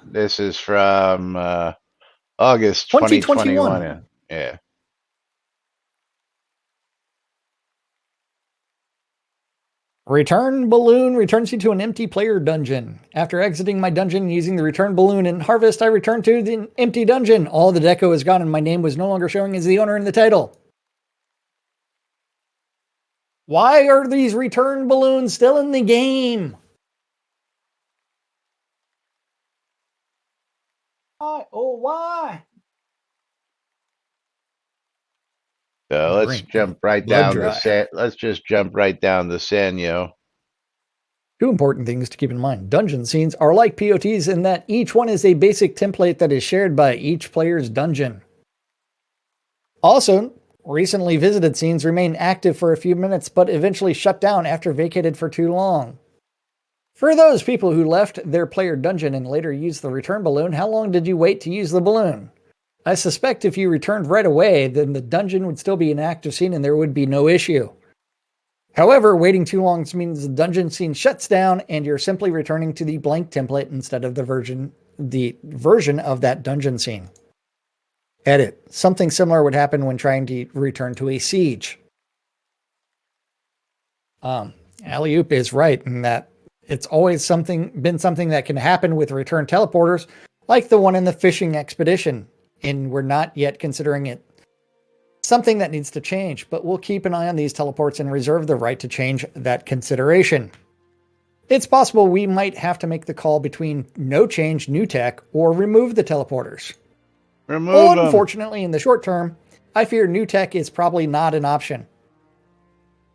This is from August 2021. Yeah. Return balloon returns you to an empty player dungeon. After exiting my dungeon using the return balloon in Harvest, I returned to the empty dungeon. All the deco is gone and my name was no longer showing as the owner in the title. Why are these return balloons still in the game? Why? Oh, why? So let's Drink. jump right Blood down dry. let's just jump right down the Sanyo. Two important things to keep in mind. Dungeon scenes are like POTs in that each one is a basic template that is shared by each player's dungeon. Also, recently visited scenes remain active for a few minutes but eventually shut down after vacated for too long. For those people who left their player dungeon and later used the return balloon, how long did you wait to use the balloon? I suspect if you returned right away, then the dungeon would still be an active scene and there would be no issue. However, waiting too long means the dungeon scene shuts down and you're simply returning to the blank template instead of the version of that dungeon scene. Edit. Something similar would happen when trying to return to a siege. Alley-oop is right in that it's always been something that can happen with return teleporters, like the one in the fishing expedition, and we're not yet considering it something that needs to change, but we'll keep an eye on these teleports and reserve the right to change that consideration. It's possible we might have to make the call between no change, new tech, or remove the teleporters. Remove them. Unfortunately, in the short term, I fear new tech is probably not an option.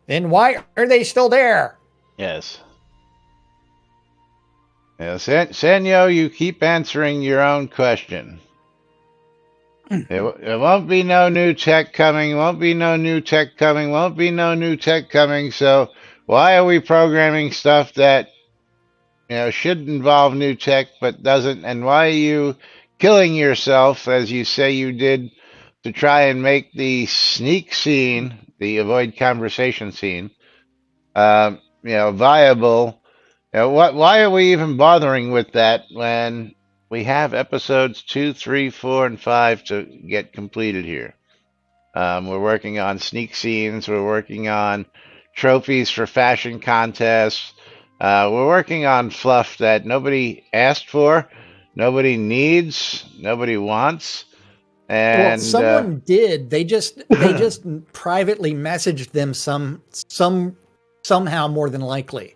Then why are they still there? Yes. Yeah, Sanyo, you keep answering your own question. There won't be no new tech coming, won't be no new tech coming, won't be no new tech coming, so why are we programming stuff that, should involve new tech but doesn't, and why are you killing yourself, as you say you did, to try and make the sneak scene, the avoid conversation scene, viable? Why are we even bothering with that when we have episodes 2, 3, 4, and 5 to get completed here? We're working on sneak scenes. We're working on trophies for fashion contests. We're working on fluff that nobody asked for, nobody needs, nobody wants. And well, someone did. They just privately messaged them somehow more than likely.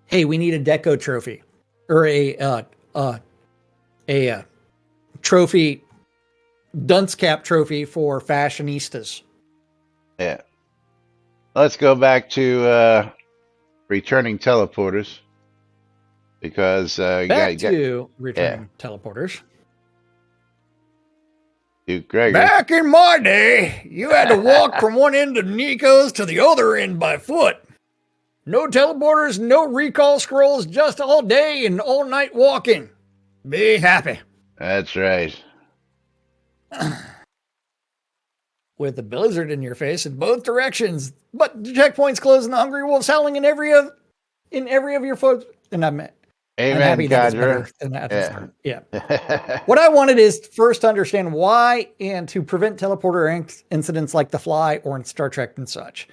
Hey, we need a deco trophy or a trophy, dunce cap trophy for fashionistas. yeah, let's go back to returning teleporters because Back to returning teleporters. Duke Gregor. Back in my day, you had to walk from one end of Nico's to the other end by foot. No teleporters, no recall scrolls, just all day and all night walking. Be happy. That's right. With the blizzard in your face in both directions, but the checkpoints closed and the hungry wolves howling in every of your foot. And I'm happy that it's better than that. Yeah. What I wanted is first to understand why and to prevent teleporter incidents like the Fly or in Star Trek and such.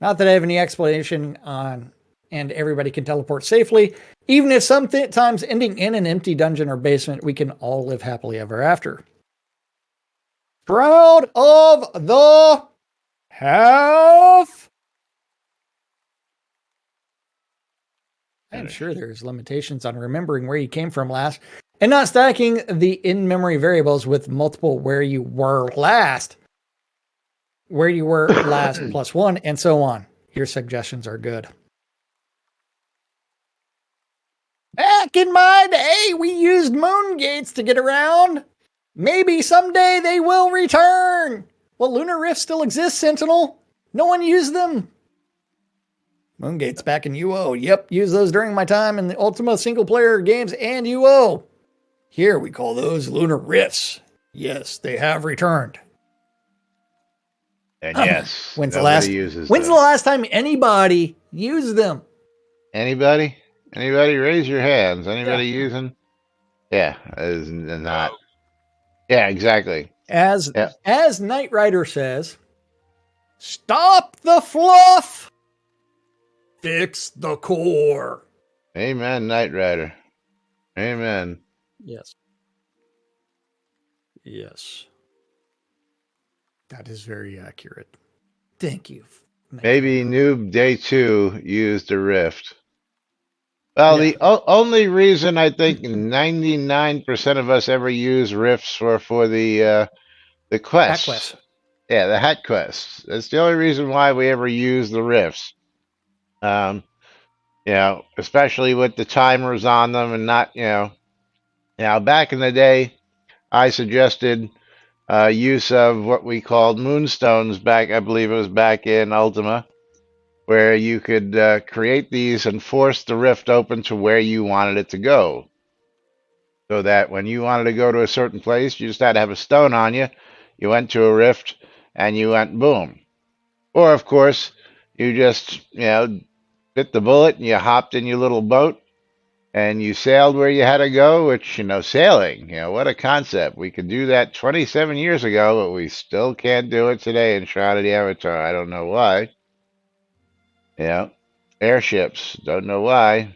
Not that I have any explanation on, and everybody can teleport safely. Even if sometimes ending in an empty dungeon or basement, we can all live happily ever after. Shroud of the Half. I'm sure there's limitations on remembering where you came from last and not stacking the in-memory variables with multiple where you were last plus one, and so on. Your suggestions are good. Back in my day, we used moon gates to get around. Maybe someday they will return. Well, lunar rifts still exist, Sentinel. No one used them. Moon gates back in UO. Yep, used those during my time in the Ultima single-player games and UO. Here we call those lunar rifts. Yes, they have returned. And yes, when's the last time anybody used them? Anybody? Anybody? Raise your hands. Anybody using? Yeah, is not. Yeah, exactly. As Knight Rider says, stop the fluff. fix the core. Amen, Knight Rider. Amen. Yes. Yes. That is very accurate. Thank you. Knight Maybe Rider. Noob Day 2 used a rift. Well, Yeah. the only reason I think 99% of us ever use rifts were for the Hat quest. quests. Yeah, the hat quests. That's the only reason why we ever use the rifts. Um, especially with the timers on them and not, now back in the day, I suggested use of what we called moonstones back, I believe it was back in Ultima, where you could create these and force the rift open to where you wanted it to go. So that when you wanted to go to a certain place, you just had to have a stone on you. You went to a rift and you went boom. Or, of course, you just, bit the bullet and you hopped in your little boat and you sailed where you had to go, which, sailing, what a concept. We could do that 27 years ago, but we still can't do it today in Shroud of the Avatar. I don't know why. Airships, don't know why.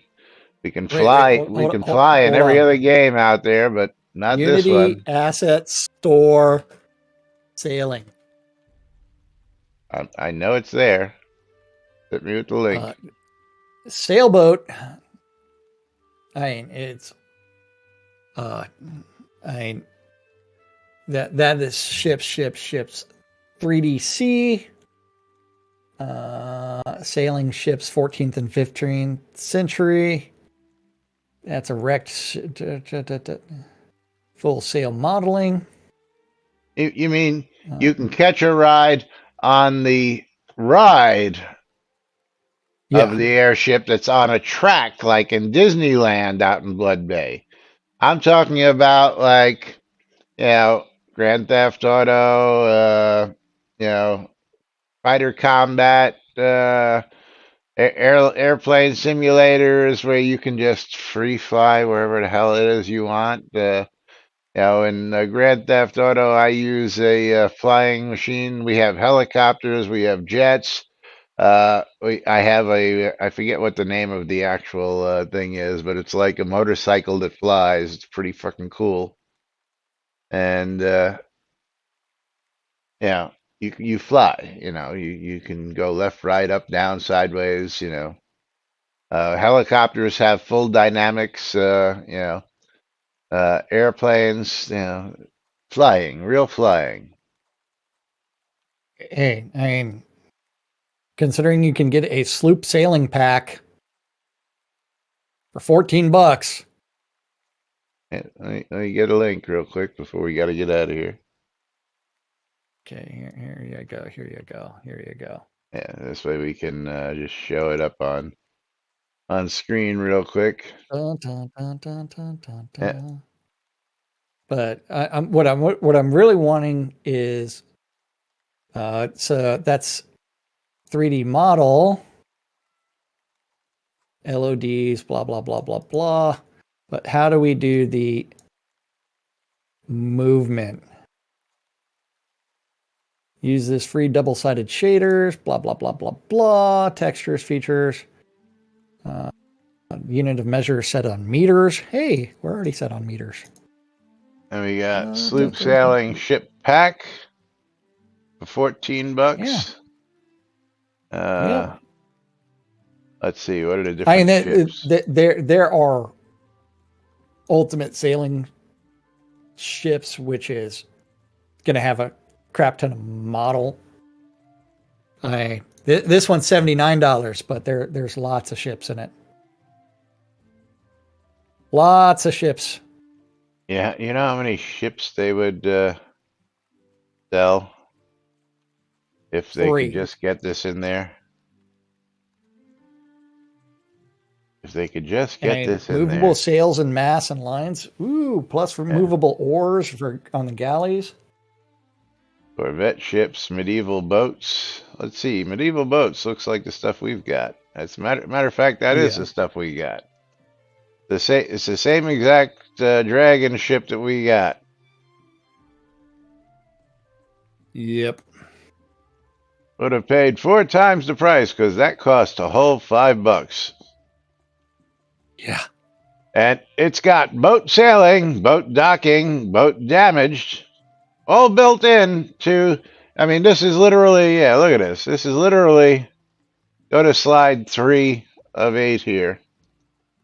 We can Wait. fly, we can fly in Hold every on. other game out there, but not this Unity one. Asset Store Sailing. I know it's there. Hit me with the link. Sailboat. I mean, it's. I mean, that is ships. 3DC. Sailing ships 14th and 15th century. That's a wrecked full sail modeling. You mean you can catch a ride on the ride Yeah. of the airship that's on a track like in Disneyland out in Blood Bay? I'm talking about like, Grand Theft Auto, fighter combat, airplane simulators where you can just free fly wherever the hell it is you want. In Grand Theft Auto, I use a flying machine. We have helicopters, we have jets. I have I forget what the name of the actual thing is, but it's like a motorcycle that flies. It's pretty fucking cool. And you fly. You can go left, right, up, down, sideways. Helicopters have full dynamics. Airplanes. Flying, real flying. Hey, I mean, considering you can get a sloop sailing pack for $14. Yeah, let me get a link real quick before we got to get out of here. Okay, here you go. Here you go. Yeah, this way we can just show it up on screen real quick. Dun, dun, dun, dun, dun, dun, Yeah. dun. But what I'm really wanting is so that's 3D model, LODs, blah blah blah blah blah. But how do we do the movement? Use this free double-sided shaders, blah blah blah blah blah. Textures, features. Unit of measure set on meters. Hey, we're already set on meters. And we got sloop sailing ship pack for $14. Yeah. Let's see, what are the different ships? There are ultimate sailing ships, which is going to have a crap ton of model. This one's $79, but there's lots of ships in it. Lots of ships. Yeah, you know how many ships they would sell if they could just get this in there? If they could just get this in there. Movable sails and masts and lines. Ooh, plus removable oars on the galleys. Corvette ships, medieval boats. Let's see, medieval boats looks like the stuff we've got. As matter of fact, that is the stuff we got. It's the same exact dragon ship that we got. Yep. would have paid 4 times the price because that cost a whole $5. Yeah. And it's got boat sailing, boat docking, boat damaged, all built in to, I mean, this is literally, yeah, look at this. This is literally, go to slide 3 of 8 here.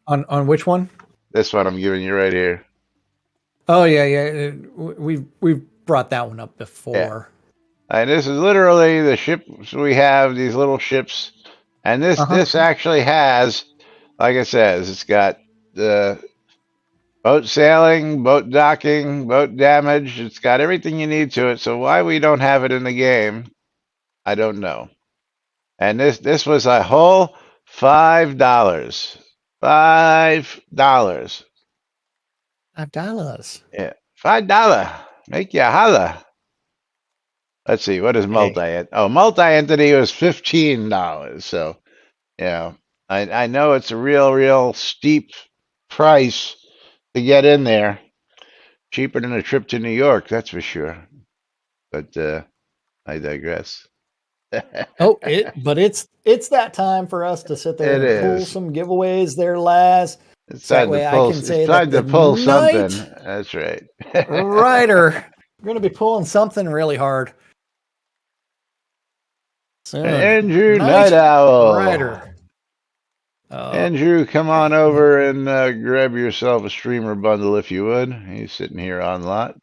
On which one? This one I'm giving you right here. Oh yeah. We've brought that one up before. And this is literally the ships we have, these little ships. And this actually has, like it says, it's got the boat sailing, boat docking, boat damage. It's got everything you need to it. So why we don't have it in the game, I don't know. And this was a whole $5. $5. $5. Yeah. $5. Make you holla. Let's see, what is multi? Oh, multi-entity was $15. So, you know, I know it's a real steep price to get in there. Cheaper than a trip to New York, that's for sure. But I digress. But it's that time for us to sit there It and pull is. some giveaways there, Laz. It's That time way to I pull. can say It's that time to the pull something. night That's right. Rider. We're going to be pulling something really hard soon. Andrew Night Owl. Rider. Andrew, come on over and grab yourself a streamer bundle if you would. He's sitting here on lot.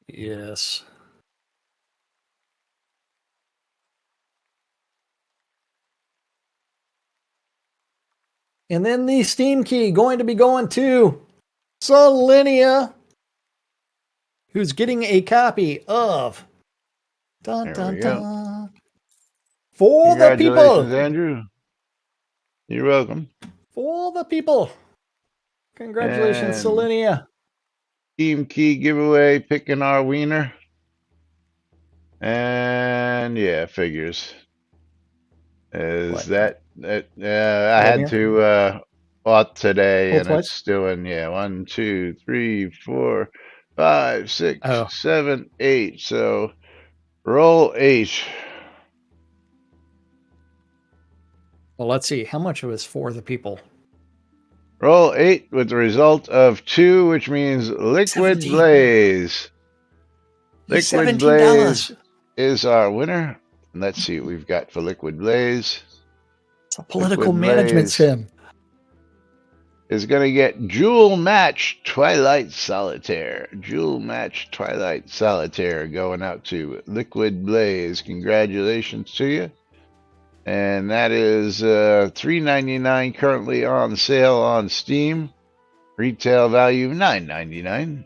Yes. And then the Steam key going to be going to Selenia, who's getting a copy of for the people. Congratulations, Andrew. You're welcome. For the people. Congratulations, And Selenia. Steam key giveaway, picking our wiener. And yeah, figures. Is What? I had to auth today, and twice? it's doing 1, 2, 3, 4, 5, 6, 7, 8. So roll 8. Well, let's see. How much was for the people? Roll 8 with the result of 2, which means Liquid 17. Blaze. Liquid $17. Blaze is our winner. Let's see what we've got for Liquid Blaze. It's a political management sim. Is going to get Jewel Match Twilight Solitaire. Jewel Match Twilight Solitaire going out to Liquid Blaze. Congratulations to you. And that is $3.99 currently on sale on Steam. Retail value $9.99.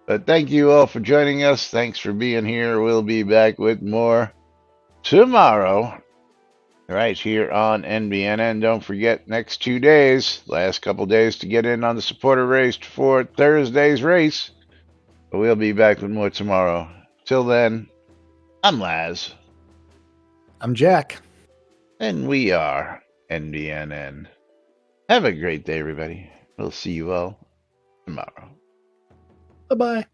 But thank you all for joining us. Thanks for being here. We'll be back with more tomorrow, right here on NBNN. Don't forget, next 2 days, last couple days to get in on the supporter race for Thursday's race. But we'll be back with more tomorrow. Till then, I'm Laz. I'm Jack. And we are NBNN. Have a great day, everybody. We'll see you all tomorrow. Bye-bye.